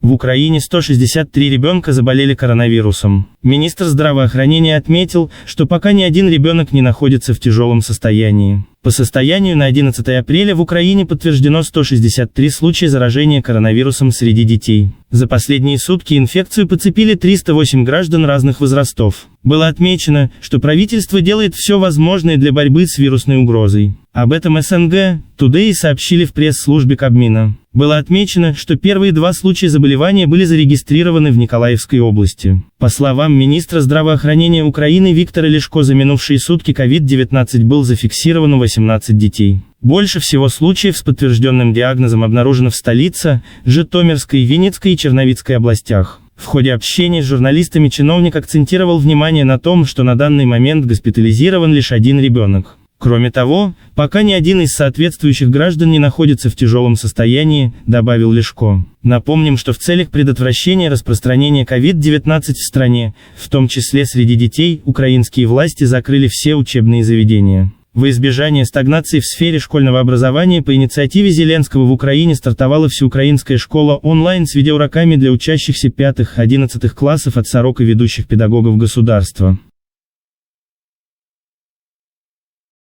В Украине 163 ребенка заболели коронавирусом. Министр здравоохранения отметил, что пока ни один ребенок не находится в тяжелом состоянии. По состоянию на 11 апреля в Украине подтверждено 163 случая заражения коронавирусом среди детей. За последние сутки инфекцию подцепили 308 граждан разных возрастов. Было отмечено, что правительство делает все возможное для борьбы с вирусной угрозой. Об этом СНГ Today сообщили в пресс-службе Кабмина. Было отмечено, что первые 2 случая заболевания были зарегистрированы в Николаевской области. По словам министра здравоохранения Украины Виктора Лешко, за минувшие сутки COVID-19 был зафиксирован у 18 детей. Больше всего случаев с подтвержденным диагнозом обнаружено в столице, Житомирской, Винницкой и Черновицкой областях. В ходе общения с журналистами чиновник акцентировал внимание на том, что на данный момент госпитализирован лишь 1 ребенок. Кроме того, пока ни один из соответствующих граждан не находится в тяжелом состоянии, добавил Лешко. Напомним, что в целях предотвращения распространения COVID-19 в стране, в том числе среди детей, украинские власти закрыли все учебные заведения. Во избежание стагнации в сфере школьного образования по инициативе Зеленского в Украине стартовала всеукраинская школа онлайн с видеоуроками для учащихся 5-11 классов от 40 ведущих педагогов государства.